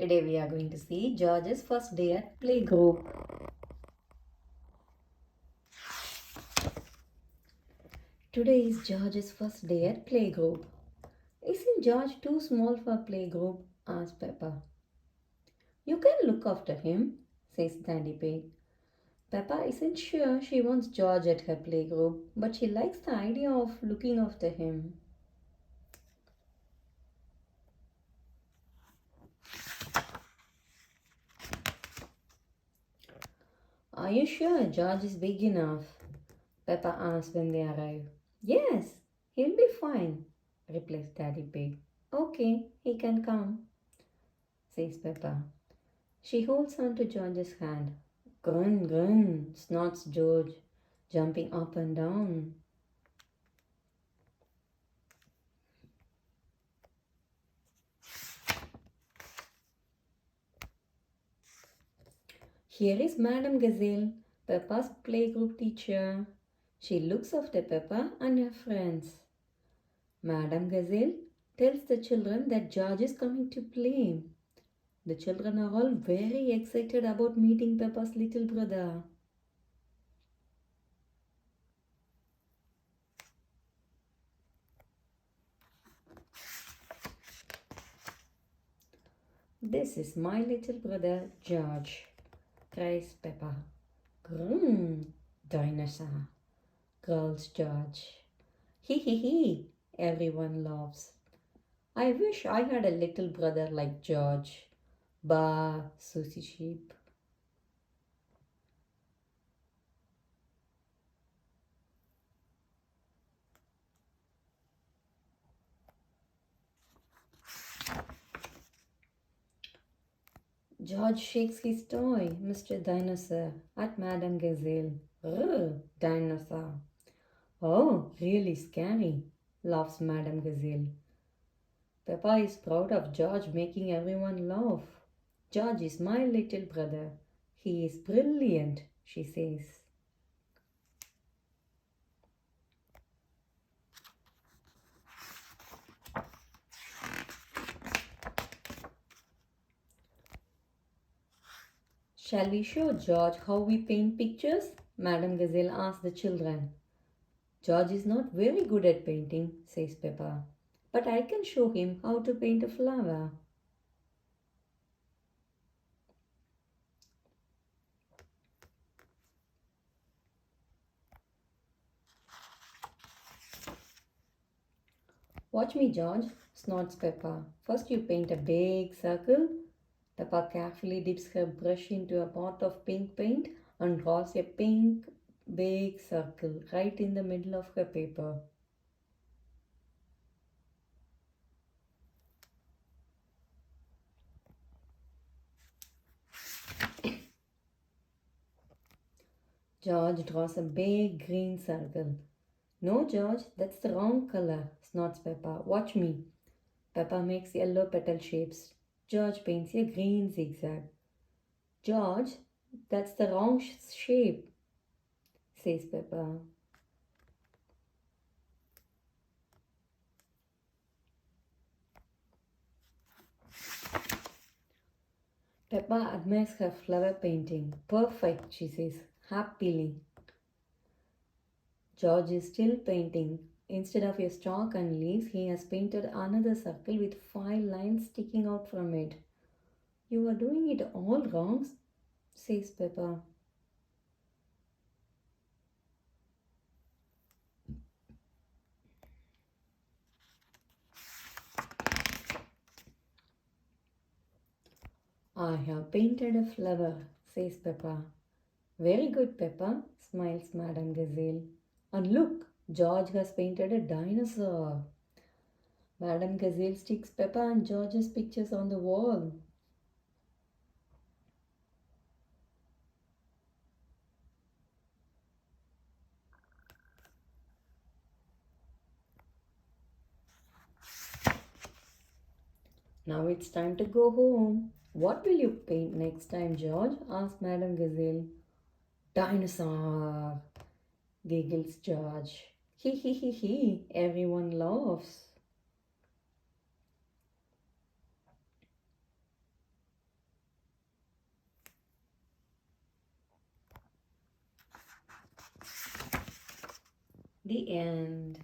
Today we are going to see George's first day at Playgroup. Today is George's first day at Playgroup. Isn't George too small for Playgroup? Asked Peppa. You can look after him, says Daddy Pig. Peppa isn't sure she wants George at her playgroup, but she likes the idea of looking after him. Are you sure George is big enough? Peppa asks when they arrive. Yes, he'll be fine, replies Daddy Pig. Okay, he can come, says Peppa. She holds on to George's hand. Grun, grun, snorts George, jumping up and down. Here is Madame Gazelle, Peppa's playgroup teacher. She looks after Peppa and her friends. Madame Gazelle tells the children that George is coming to play. The children are all very excited about meeting Peppa's little brother. This is my little brother George, cries Peppa. Grum, dinosaur, growls George. Hee hee hee, everyone laughs. I wish I had a little brother like George. Bah, Susie Sheep. George shakes his toy, Mr. Dinosaur, at Madame Gazelle. Ugh, dinosaur. Oh, really scary, laughs Madame Gazelle. Peppa is proud of George making everyone laugh. George is my little brother. He is brilliant, she says. Shall we show George how we paint pictures? Madame Gazelle asks the children. George is not very good at painting, says Peppa, but I can show him how to paint a flower. Watch me, George, snorts Peppa. First you paint a big circle. Peppa carefully dips her brush into a pot of pink paint and draws a pink big circle right in the middle of her paper. George draws a big green circle. No, George, that's the wrong color, snorts Peppa. Watch me. Peppa makes yellow petal shapes. George paints a green zigzag. George, that's the wrong shape, says Peppa. Peppa admires her flower painting. Perfect, she says happily. George is still painting. Instead of a stalk and leaves, he has painted another circle with 5 lines sticking out from it. You are doing it all wrong, says Peppa. I have painted a flower, says Peppa. Very good, Peppa, smiles Madame Gazelle. And look, George has painted a dinosaur. Madame Gazelle sticks Peppa and George's pictures on the wall. Now it's time to go home. What will you paint next time, George? Asked Madame Gazelle. Dinosaur, giggles George. Hee hee hee hee, everyone laughs. The end.